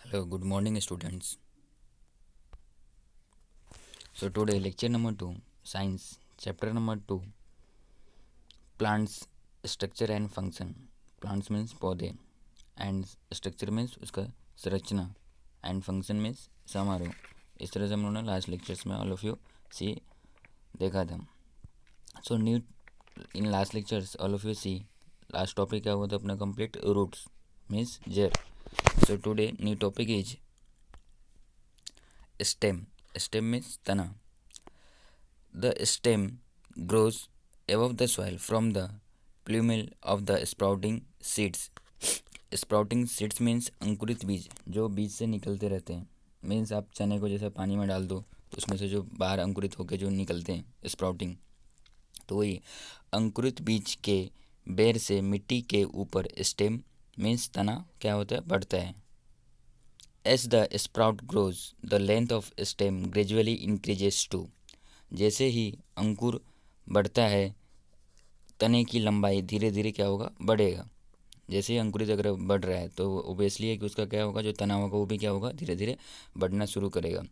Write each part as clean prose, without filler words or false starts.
Hello, good morning, students. So, today, lecture number 2, Science, chapter number 2, Plants, Structure and Function. Plants means पौधे, and structure means उसका संरचना, and function means समारोह. इस तरह से हम लोगों ने लास्ट लेक्चर्स में ऑल ऑफ यू सी देखा था. So new in last lectures all of you see last topic क्या हुआ था अपना कंप्लीट रूट्स मीन्स जड़. So today new topic is stem. Stem means तना. The stem grows above the soil from the plumule of the sprouting seeds. Sprouting seeds means अंकुरित बीज जो बीज से निकलते रहते हैं. मीन्स आप चने को जैसे पानी में डाल दो तो उसमें से जो बाहर अंकुरित होकर जो निकलते हैं स्प्राउटिंग, तो वही अंकुरित बीज के बेर से मिट्टी के ऊपर स्टेम मीन्स तना क्या होता है, बढ़ता है. As the sprout grows the length of stem gradually increases too. जैसे ही अंकुर बढ़ता है तने की लंबाई धीरे धीरे क्या होगा, बढ़ेगा. जैसे ही अंकुरित अगर बढ़ रहा है तो ओबियसली है कि उसका क्या होगा, जो तना होगा वो भी क्या होगा, धीरे धीरे बढ़ना शुरू करेगा.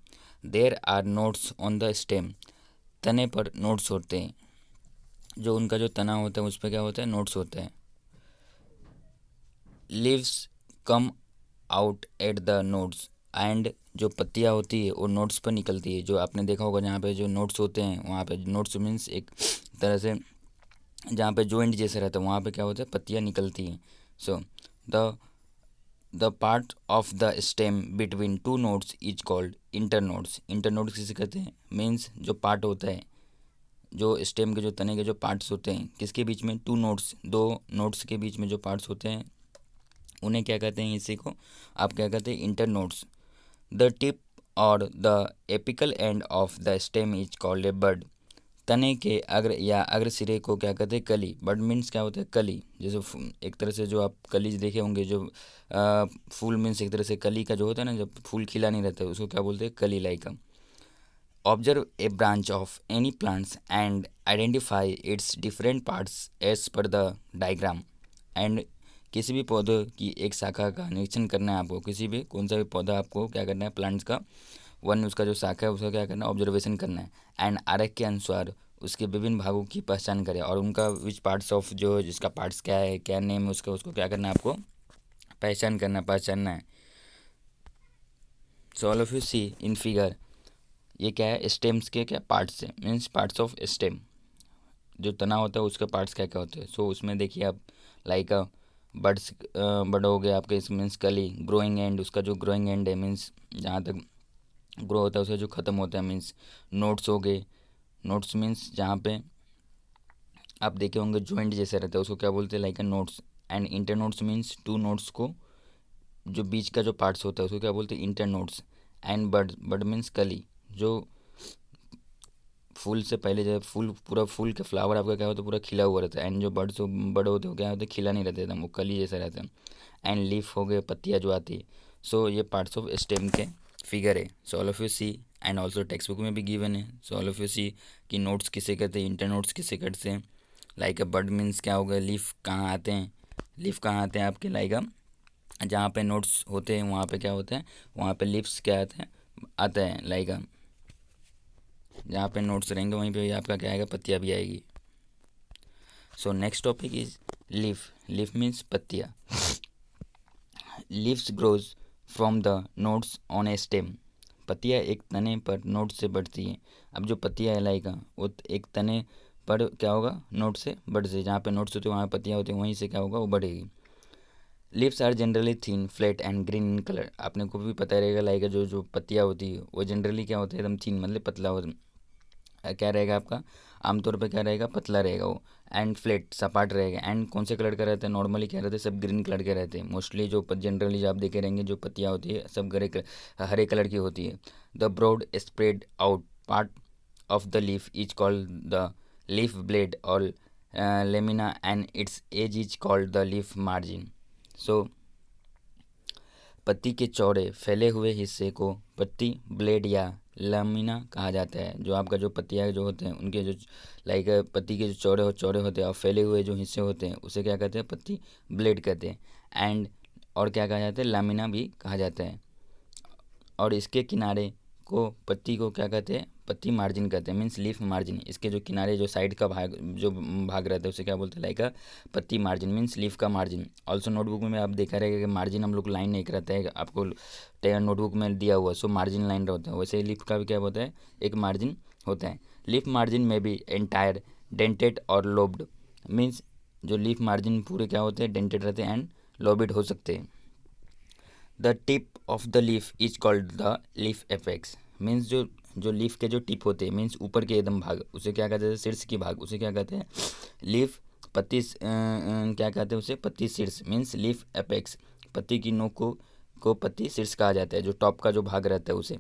There are nodes on the stem. तने पर नोट्स होते हैं. जो उनका जो तना होता है उस पर क्या होता है, नोट्स होता है. Leaves come out at the notes. And जो पत्तियाँ होती है वो नोट्स पर निकलती है. जो आपने देखा होगा जहाँ पे जो नोट्स होते हैं वहाँ पे नोट्स मीन्स एक तरह से जहाँ पे जॉइंट जैसे रहता है वहाँ पे क्या होता है, पत्तियाँ निकलती हैं. So the the part of the stem between two notes is called internodes. Internodes किसे कहते हैं, मीन्स जो पार्ट होता है जो स्टेम के जो तने के जो पार्ट्स होते हैं किसके बीच में, टू नोट्स, दो नोट्स के बीच में जो पार्ट्स होते हैं उन्हें क्या कहते हैं, इसी को आप क्या कहते हैं, इंटरनोड्स. द टिप और the apical end of the stem is called a bud. तने के अग्र या अग्र सिरे को क्या कहते हैं, कली. बड मीन्स क्या होता है, कली. जैसे एक तरह से जो आप कली देखे होंगे, जो फूल मीन्स एक तरह से कली का जो होता है ना, जब फूल खिला नहीं रहता है उसको क्या बोलते हैं, कली. Like observe a branch of any plants and identify its different parts as per the diagram. And किसी भी पौधे की एक शाखा का निरीक्षण करना है आपको. किसी भी कौन सा भी पौधा आपको क्या करना है, प्लांट्स का वन उसका जो शाखा है उसका क्या करना है, ऑब्जर्वेशन करना है. एंड आरेख के अनुसार उसके विभिन्न भागों की पहचान करें और उनका विच पार्ट्स ऑफ जो जिसका पार्ट्स क्या है, क्या नेम है उसका, उसको क्या करना है, आपको पहचान करना, पहचानना है. So all of you see in figure ये क्या है, स्टेम्स के क्या पार्ट्स है, मीन्स पार्ट्स ऑफ स्टेम. जो तना होता है उसके पार्ट्स क्या क्या होते हैं. सो उसमें देखिए आप लाइक बड्स, बड हो गए आपके, इस मीन्स कली. ग्रोइंग एंड, उसका जो ग्रोइंग एंड है मीन्स जहाँ तक ग्रो होता है उसका जो ख़त्म होता है, मीन्स नोट्स हो गए. नोट्स मीन्स जहाँ पे आप देखे होंगे जॉइंट जैसे रहता है उसको क्या बोलते हैं, like a nodes. And internodes means two nodes को जो बीच का जो पार्ट्स होता है उसको क्या बोलते हैं, internodes. And bud, bud means कली. जो फूल से पहले जब फूल पूरा फूल का फ्लावर आपका क्या होता है, पूरा खिला हुआ रहता है. एंड जो बर्ड्स बड़ होते हो क्या होते हैं, खिला नहीं रहते एकदम, वो कली जैसा रहता है. एंड लीफ हो गए, पत्तियाँ जो आती है. सो ये पार्ट्स ऑफ स्टेम के फिगर है. So all of you see and also textbook में भी गिवन है. So all of you see कि नोट्स किसे कहते हैं, इंटर नोट्स किसे कहते हैं. लाइक अ बर्ड मीन्स क्या होगा, लीफ कहाँ आते हैं, लीफ कहाँ आते हैं आपके, लाइक जहाँ पे नोट्स होते हैं वहाँ पे क्या होता है, वहाँ पे लीव्स क्या आते हैं, आते हैं. लाइक जहाँ पे नोट्स रहेंगे वहीं पे आपका क्या आएगा, पत्तियाँ भी आएगी. So next topic is leaf. Leaf means पत्तियाँ. Leaves grows from the nodes on a stem. पत्तियाँ एक तने पर नोट से बढ़ती हैं. अब जो पत्तियाँ है लाइक वो एक तने पर क्या होगा, नोट से बढ़ से, जहाँ पे नोट्स होते हैं वहाँ पत्तियाँ होती हैं, वहीं से क्या होगा, वो बढ़ेगी. Leaves are generally thin flat and green in colour. आपने को भी पता रहेगा लाइक जो जो पत्तियाँ होती है वो जनरली क्या होता है, एकदम थिन मतलब पतला हो, क्या रहेगा आपका, आमतौर पे क्या रहेगा, पतला रहेगा वो. एंड फ्लैट, सपाट रहेगा. एंड कौन से कलर का रहता है, नॉर्मली क्या रहते हैं, सब ग्रीन कलर के रहते हैं. मोस्टली जो जनरली जो आप देखे रहेंगे जो पत्तियाँ होती है सब हरे कलर की होती है. The broad spread out part of the leaf is called the leaf blade और lamina and its edge is called the leaf margin. So पत्ती के चौड़े फैले हुए हिस्से को पत्ती ब्लेड या लमीना कहा जाता है. जो आपका जो पत्तियाँ जो होते हैं उनके जो लाइक पत्ती के जो चौड़े होते हैं और फैले हुए जो हिस्से होते हैं उसे क्या कहते हैं, पत्ती ब्लेड कहते हैं. एंड और क्या कहा जाता है, लामिना भी कहा जाता है. और इसके किनारे को पत्ती को क्या कहते हैं, पत्ती मार्जिन कहते हैं, मीन्स लीफ मार्जिन। इसके जो किनारे जो साइड का भाग जो भाग रहता है उसे क्या बोलते हैं, लाइक पत्ती मार्जिन मीन्स लीफ का मार्जिन। ऑल्सो नोटबुक में आप देखा रहेगा कि मार्जिन हम लोग लाइन नहीं रहता है आपको नोटबुक में दिया हुआ, सो मार्जिन लाइन रहता है, वैसे लीफ का भी क्या होता है, एक मार्जिन होता है। लीफ मार्जिन में भी एंटायर डेंटेड और लोब्ड, मीन्स जो लीफ मार्जिन पूरे क्या होते हैं, डेंटेड रहते हैं एंड लोबिड हो सकते हैं। The tip of the leaf is called the leaf apex, means जो लीफ के जो टिप होते हैं मीन्स ऊपर के एकदम भाग उसे क्या कहते हैं, शीर्ष की भाग उसे क्या कहते हैं, लीफ पत्ती क्या कहते हैं उसे, पत्ती शीर्ष मीन्स लीफ एपेक्स। पत्ती की नोक को पत्ती शीर्ष कहा जाता है, जो टॉप का जो भाग रहता है उसे।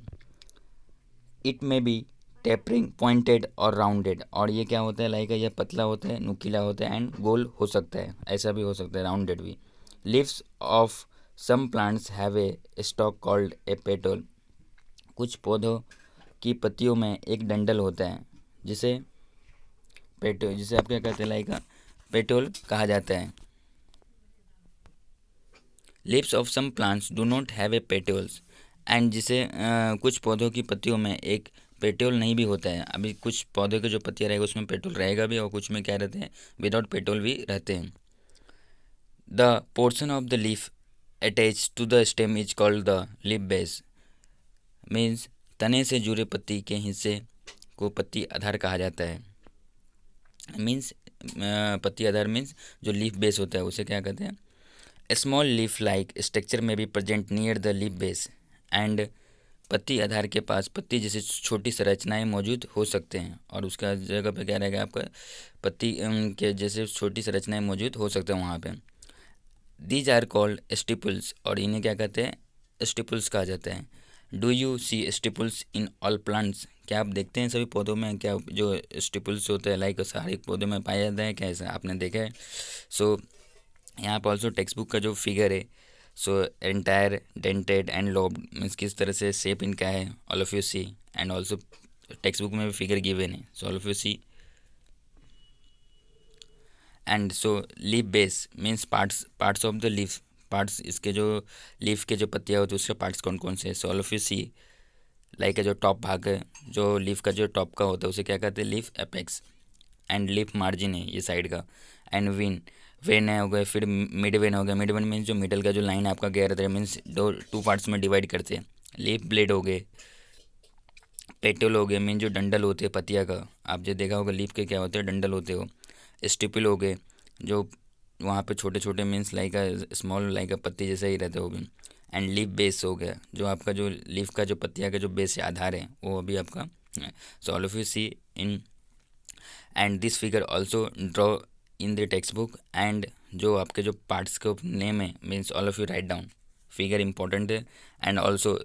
इट में बी टेपरिंग पॉइंटेड और राउंडेड, और ये क्या होता है, लाइक यह पतला होता है, नुकीला होता है एंड गोल हो सकता है, ऐसा भी हो सकता है, राउंडेड भी। Leaves of some plants have a stalk called a petal, कुछ पौधों की पत्तियों में एक डंडल होता है जिसे जिसे आप क्या कहते हैं, लाइक पेटल कहा जाता है। Leaves of some plants do not have a petals, and जिसे कुछ पौधों की पत्तियों में एक पेट्रोल नहीं भी होता है। अभी कुछ पौधे के जो पत्तियाँ रहेगा उसमें पेट्रोल रहेगा भी और कुछ में क्या रहते हैं, विदाउट पेट्रोल भी रहते हैं। The portion of the leaf attach to the stem is called the leaf base, means तने से जुड़े पत्ती के हिस्से को पत्ती आधार कहा जाता है। मीन्स पत्ती आधार मीन्स जो लीफ बेस होता है उसे क्या कहते हैं। स्मॉल लीफ लाइक स्ट्रक्चर में भी present near the leaf base and, पत्ती आधार के पास पत्ती जैसी छोटी संरचनाएं मौजूद हो सकते हैं, और उसका जगह पे क्या रहेगा आपका, पत्ती के जैसे छोटी संरचनाएं मौजूद हो सकते हैं वहाँ पे। दीज आर कॉल्ड स्टिपुल्स, और इन्हें क्या कहते हैं, स्टिपुल्स कहा जाता है। Do you see stipules in all plants, क्या आप देखते हैं सभी पौधों में क्या जो स्टिपुल्स होते हैं, लाइक सारे पौधों में पाया जाता है क्या, ऐसा आपने देखा है। सो यहाँ पर ऑल्सो टेक्स्ट बुक का जो फिगर है, so entire dented and lobe means किस तरह से शेप इनका है, all of you see, and also textbook में भी फिगर गिवन है, so all of you see. And so leaf base means parts of the leaf, parts इसके जो लीफ के जो पत्तियाँ होती है उसके पार्ट्स कौन कौन से हैं, so all of you see. Like जो टॉप भाग है जो लीफ का जो टॉप का होता है उसे क्या कहते हैं, leaf apex, and leaf margin है ये साइड का, एंड वेन है हो गए, फिर मिड वेन हो गया, मिड वेन मीन्स जो मिडल का जो लाइन आपका गया रहता है मीन्स टू पार्ट्स में डिवाइड करते हैं। लीफ ब्लेड हो गए, पेटल हो गए मीन जो डंडल होते हैं पतिया का, आप जो देखा होगा लीफ के क्या होते हैं, डंडल होते हो। स्टिपल हो गए जो वहाँ पे छोटे छोटे मीन्स लाइक स्मॉल लाइक पत्ती जैसा ही रहते हो भी। एंड लीफ बेस हो गया जो आपका जो लीफ का जो पत्तिया का जो बेस है आधार है वो अभी आपका। So all of you see in and this figure also draw in the textbook, and जो आपके जो पार्ट्स के नेम है means all of you write down, figure important है। एंड ऑल्सो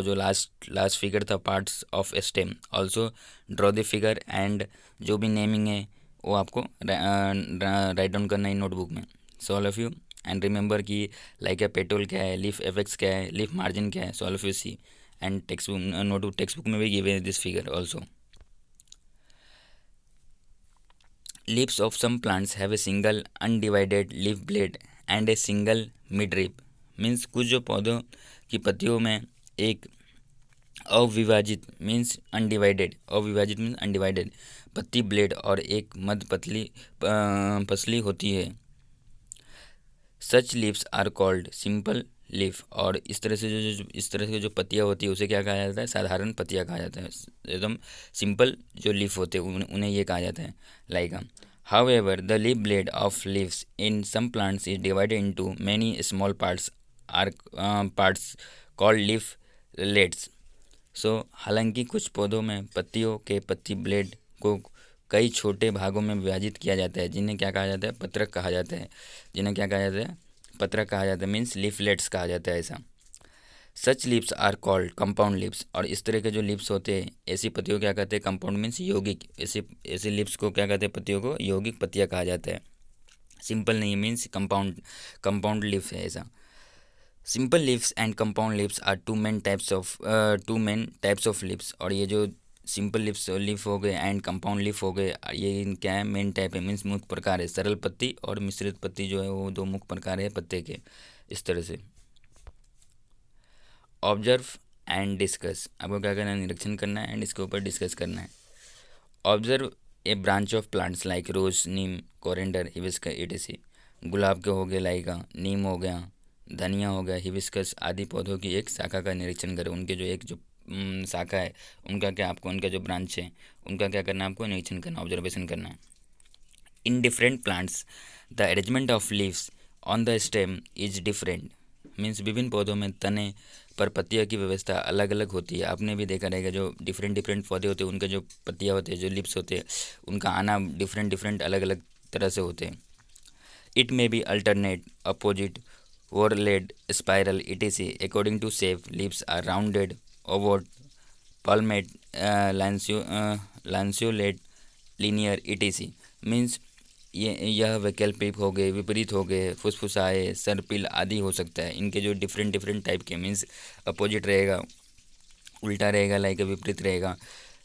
जो लास्ट फिगर था parts of stem, also draw the figure, and जो भी नेमिंग है वो आपको राइट डाउन करना है नोटबुक में। सो all of you and remember कि लाइक पेट्रोल क्या है, लीफ एफेक्ट्स क्या है, लीफ मार्जिन क्या है, so all of you see and textbook notebook textbook में भी given this figure also. Leaves of some plants have a single undivided leaf blade and a single midrib, means कुछ जो पौधों की पत्तियों में एक अविभाजित मीन्स अनडिवाइडेड, अविभाजित मीन्स अनडिवाइडेड पत्ती ब्लेड और एक मध्य पतली पसली होती है। Such leaves are called simple leaf, और इस तरह से इस तरह से जो पत्तियाँ होती है उसे क्या कहा जाता है, साधारण पत्तियाँ कहा जाता है, एकदम सिंपल जो लीफ होते हैं उन्हें ये कहा जाता है। Like however the leaf blade of leaves in some plants is divided into many small parts are parts called leaflets. So हालांकि कुछ पौधों में पत्तियों के पत्ती ब्लेड को कई छोटे भागों में विभाजित किया जाता है जिन्हें क्या कहा जाता है, पत्रक कहा जाता है, जिन्हें क्या कहा जाता है, पत्रक कहा जाता है, मीन्स लीफलेट्स कहा जाता है ऐसा। Such leaves are called compound leaves, और इस तरह के जो लीव्स होते हैं ऐसी पत्तियों क्या कहते हैं, कंपाउंड मीन्स यौगिक, ऐसे लीव्स को क्या कहते हैं, पत्तियों को यौगिक पत्तियाँ कहा जाता है, सिंपल नहीं मीन्स कंपाउंड लीव्स है ऐसा। Simple leaves and compound leaves are two main types of leaves, और ये जो सिंपल लीफ हो गए एंड कंपाउंड लीफ हो गए ये क्या है, मेन टाइप है मीन्स मुख्य प्रकार है। सरल पत्ती और मिश्रित पत्ती जो है वो दो मुख्य प्रकार है पत्ते के, इस तरह से। ऑब्जर्व एंड डिस्कस, आपको क्या करना है, निरीक्षण करना है एंड इसके ऊपर डिस्कस करना है। Observe a branch of plants like rose, neem, coriander, hibiscus etc। गुलाब के हो गए लाइका, नीम हो गया, धनिया हो गया, हिबिस्कस आदि पौधों की एक शाखा का निरीक्षण करें। उनके जो एक जो शाखा है उनका क्या आपको, उनका जो ब्रांच है उनका क्या करना है, आपको निरीक्षण करना, ऑब्जर्वेशन करना है। In different plants the arrangement of leaves on the stem is different, means विभिन्न पौधों में तने पर पत्तियों की व्यवस्था अलग अलग होती है। आपने भी देखा रहेगा जो डिफरेंट डिफरेंट पौधे होते हैं उनके जो पत्तियाँ होते हैं, जो लिप्स होते हैं, उनका आना डिफरेंट डिफरेंट अलग अलग तरह से होते हैं। It may be alternate, opposite, overlaid, spiral etc। According to shape leaves are rounded, ovoid, palmate, lanceolate, linear etc। Means यह वैकल्पिक हो गए, विपरीत हो गए, फुसफुसाए, सर्पिल आदि हो सकता है। इनके जो डिफरेंट डिफरेंट टाइप के मीन्स अपोजिट रहेगा, उल्टा रहेगा, लाइक विपरीत रहेगा,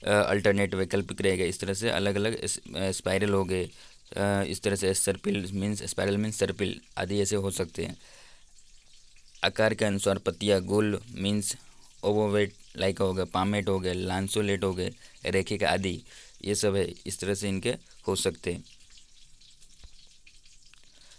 अल्टरनेट वैकल्पिक रहेगा, इस तरह से अलग अलग स्पाइरल हो गए, इस तरह से सर्पिल मीन्स स्पाइरल मीन्स सर्पिल आदि ऐसे हो सकते हैं। आकार के अनुसार पत्तियाँ गोल मीन्स ओवोवेट लाइक हो गया, पामेट हो गए, लांसोलेट हो गए, रेखिक आदि, ये सब है, इस तरह से इनके हो सकते हैं।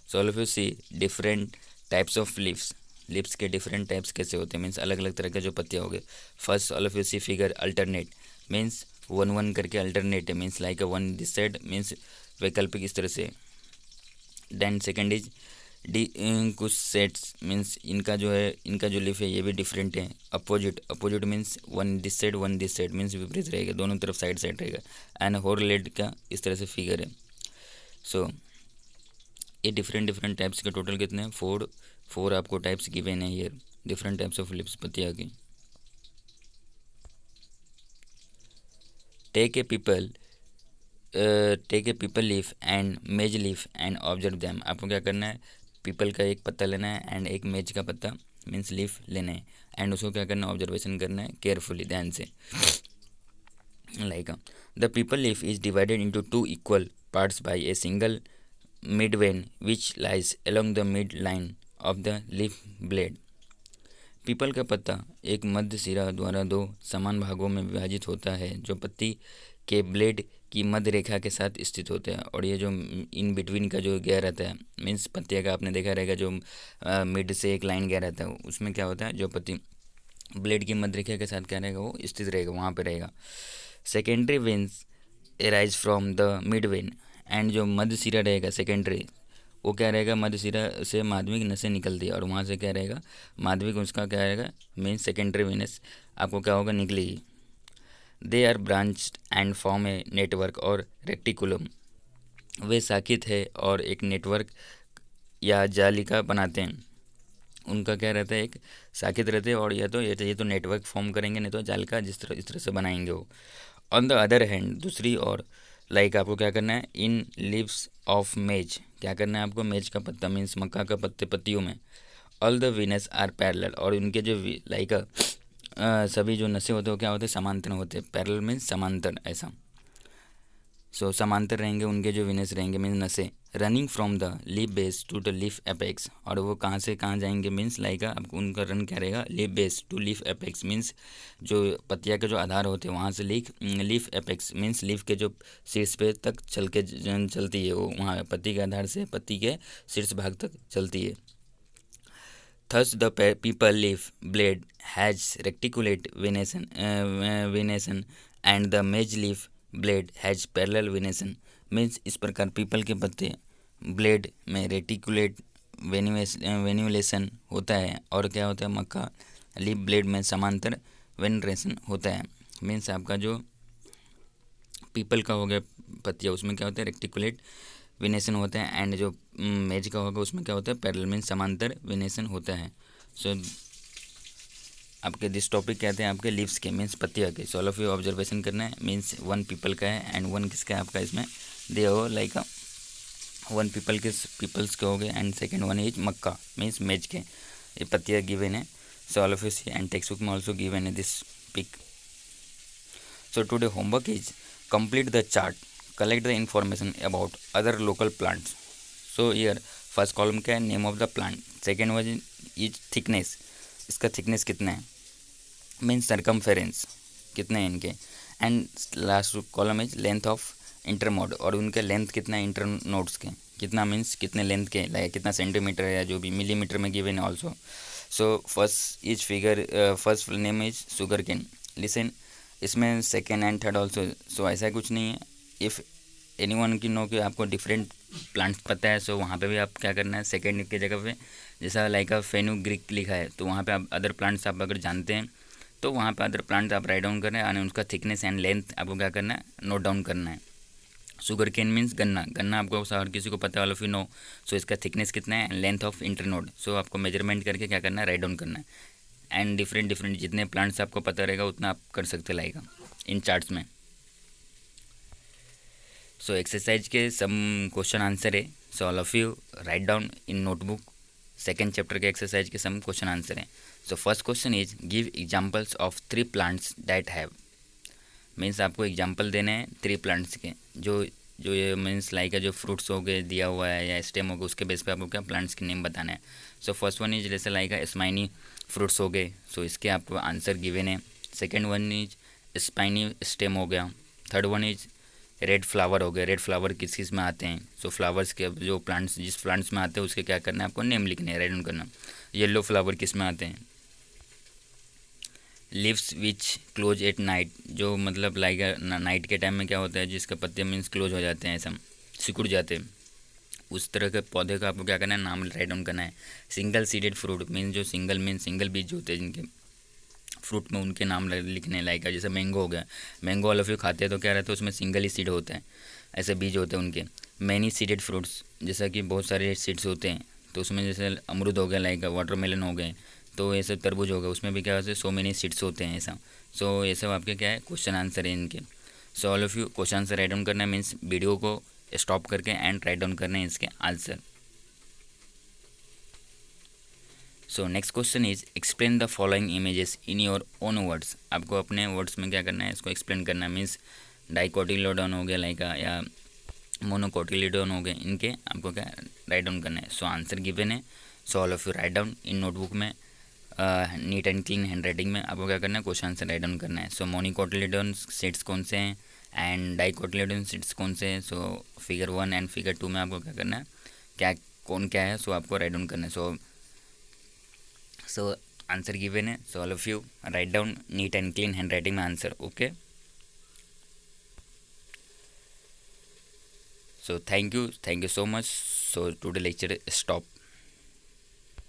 So all of you see different types of leaves, lips के डिफरेंट टाइप्स कैसे होते हैं, मीन्स अलग अलग तरह के जो पत्तियाँ हो गए। First all of you see figure alternate, means one one करके अल्टरनेट है, means like one this side means वैकल्पिक इस तरह से। देन सेकेंड इज डी, कुछ सेट्स मीन्स इनका जो है, इनका जो लीफ है ये भी डिफरेंट है। Opposite, opposite means one this side means विपरीत रहेगा, दोनों तरफ साइड साइड रहेगा। एंड होरलेट का इस तरह से फिगर है। सो ये डिफरेंट डिफरेंट टाइप्स के टोटल कितने हैं, फोर आपको टाइप्स गिवन है here, different types of leaves पत्तियाँ की। Take a peepal leaf and maize leaf and observe them, आपको क्या करना है, पीपल का एक पत्ता लेना है एंड एक मेज का पत्ता मीन्स लीफ लेना है एंड उसको क्या करना है, ऑब्जर्वेशन करना है केयरफुली, ध्यान से। Like the people leaf is divided into two equal parts by a single mid when which lies along the mid line of the leaf blade. People का पत्ता एक मध्य सिरा द्वारा दो समान भागों में विभाजित होता है जो पत्ती के ब्लेड की मध्य रेखा के साथ स्थित होते हैं। और ये जो इन बिटवीन का जो गया रहता है मीन्स पत्तियाँ का आपने देखा रहेगा, जो मिड से एक लाइन गया रहता है उसमें क्या होता है, जो पत्ती ब्लेड की मध्य रेखा के साथ क्या रहेगा, वो स्थित रहेगा, वहाँ पे रहेगा। Secondary veins arise from the mid when, and जो मध्य सिरा रहेगा सेकेंडरी, वो क्या रहेगा, मध्य सिरा से माध्यमिक नसें निकलती है और वहाँ से क्या रहेगा, माध्यमिक उसका क्या रहेगा, मेन सेकेंडरी वेनस आपको क्या होगा, निकलेगी। They are branched and form a network और रेक्टिकुलम, वे शाखित है और एक नेटवर्क या जालिका बनाते हैं। उनका क्या रहता है, एक शाखित रहते हैं और ये तो नेटवर्क फॉर्म करेंगे, नहीं तो जालिका जिस तरह इस तरह से बनाएंगे वो। ऑन द अदर हैंड, दूसरी ओर, लाइक आपको क्या करना है, इन लीव्स ऑफ मेज, क्या करना है आपको, मेज का पत्ता मीन्स मक्का का पत्ते पत्तियों में, all the veins are parallel, और उनके जो लाइक सभी जो नशे होते हैं वो क्या होते हैं, समांतर होते हैं। पैरेलल मीन्स समांतर ऐसा। सो समांतर रहेंगे उनके जो वीनस रहेंगे मीन्स नशे। Running from the leaf base to the leaf apex, और वो कहाँ से कहाँ जाएंगे मीन्स लाइक आपको उनका रन क्या रहेगा, leaf base to leaf apex means जो पत्तियाँ के जो आधार होते हैं वहाँ से लीफ एपेक्स मीन्स लीफ के जो शीर्ष पे तक चलती है वो, वहाँ पत्ती के आधार से पत्ती के शीर्ष भाग तक चलती है। Thus the people leaf blade has reticulate venation and the maize leaf blade has parallel venation। Means इस प्रकार पीपल के पत्ते ब्लेड में रेटिकुलेट वेन्यूलेशन होता है और क्या होता है, मक्का लीफ ब्लेड में समांतर वेनरेशन होता है। मीन्स आपका जो पीपल का हो गया पत्तियाँ उसमें क्या होता है, रेक्टिकुलेट विनेशन होता है एंड जो मेज का होगा उसमें क्या होता है, पैरेलल मीन्स समांतर विनेशन होता है। सो आपके दिस टॉपिक कहते हैं आपके लीव्स के मीन्स पत्तियाँ के। सो ऑल ऑफ यू ऑब्जर्वेशन करना है, मीन्स वन पीपल का है एंड वन किसका है आपका, इसमें दे हो लाइक वन पीपल्स के हो गए and second one is makka means maize के, ये पत्तियाँ गिवन है। So all of you see and textbook में ऑल्सो गिवन है this pic. So today homework is complete the chart, collect the information about other local plants। so here first column क्या है, name of the plant, second one is thickness, इसका thickness कितना है, means circumference कितने हैं इनके, and last column is length of internode, और उनके लेंथ कितना है इंटर नोड्स के, कितना मीन्स कितने लेंथ के, लाइक कितना सेंटीमीटर है या जो भी मिलीमीटर में गिवन है also. So first is figure, first name is sugarcane. Listen, इसमें second and third also. So ऐसा कुछ नहीं है. इफ़ एनी वन की नो कि आपको डिफरेंट प्लांट्स पता है, सो वहाँ पे भी आप क्या करना है, सेकेंड की जगह पे जैसा लाइक फेनुग्रीक लिखा है तो वहाँ पे आप अदर प्लांट्स आप अगर जानते हैं तो वहाँ पे अदर प्लांट्स आप राइट डाउन करना है, और उनका थिकनेस एंड लेंथ आपको क्या करना है, नोट डाउन करना है. शुगर केन मीन्स गन्ना. गन्ना आपको हर किसी को पता है, ऑल ऑफ यू नो. सो इसका थिकनेस कितना है, लेंथ ऑफ इंटरनोड. सो आपको मेजरमेंट करके क्या करना है, राइट डाउन करना है. एंड डिफरेंट डिफरेंट जितने प्लांट्स आपको पता रहेगा उतना आप कर सकते लाएगा इन चार्ट्स में. सो एक्सरसाइज के सम क्वेश्चन आंसर है. So all of you write down in notebook. Second chapter के एक्सरसाइज के सम क्वेश्चन आंसर हैं. So first question is give examples of 3 plants that have. Means आपको example देने हैं 3 plants के, जो जो ये मीन्स लाइक है, जो फ्रूट्स हो गए दिया हुआ है या स्टेम हो गए, उसके बेस पे आपको क्या प्लांट्स के नेम बताना है. सो फर्स्ट वन इज जैसे लाइक है स्पाइनी फ्रूट्स हो गए, सो इसके आपको आंसर गिवन है. Second one is spiny stem हो गया. Third one is red flower हो गए. रेड फ्लावर किस किस में आते हैं, सो फ्लावर्स के जो प्लांट्स जिस प्लांट्स में आते हैं उसके क्या करना है, आपको नेम लिखने हैं, राइट डाउन करना. येलो फ्लावर किस में आते हैं, leaves which close at night, जो मतलब लाइक नाइट के टाइम में क्या होता है, जिसके पत्ते मीन्स क्लोज हो जाते हैं, ऐसा सिकुड़ जाते हैं, उस तरह के पौधे का आपको क्या करना है, नाम राइट डाउन करना है. सिंगल सीडेड फ्रूट मीन्स जो सिंगल मीन्स सिंगल बीज होते हैं जिनके फ्रूट में, उनके नाम लिखने लायक है. जैसे मैंगो हो गया, मैंगो ऑल ऑफ यू खाते हैं तो क्या रहता है उसमें सिंगल ही सीड होता है, ऐसे बीज होते हैं उनके. मैनी सीडेड फ्रूट्स, जैसा कि बहुत सारे सीड्स होते हैं, तो उसमें जैसे अमरूद हो गया, लाइक वाटरमेलन हो गए, तो ये सब तरबूज हो गया, उसमें भी क्या होता है, सो मैनी सीड्स होते हैं ऐसा. सो ये सब आपके क्या है, क्वेश्चन आंसर है इनके. सो all of you question answer right down करना है, मीन्स वीडियो को स्टॉप करके एंड राइट डाउन करना है इसके answer. So next question is explain the following images in your own words. आपको अपने वर्ड्स में क्या करना है, इसको एक्सप्लेन करना है. मीन्स डाइकोटिलोडोन हो गया लाइक या मोनोकोटिलिडोन हो गए, इनके आपको क्या राइट डाउन करना है. सो आंसर गिवन है. So all of you write down in notebook में, neat and clean handwriting में आपको क्या करना है, क्वेश्चन आंसर राइट डाउन करना है. सो मोनिकोटिलिडोन सीड्स कौन से हैं एंड डाइकोटिलिडोन सीड्स कौन से हैं. सो फिगर 1 एंड फिगर 2 में आपको क्या करना है, क्या कौन क्या है, सो आपको राइट डाउन करना है. सो आंसर गिवन है. So all of you write down neat and clean handwriting में answer. Okay, so thank you so much. So today lecture stop.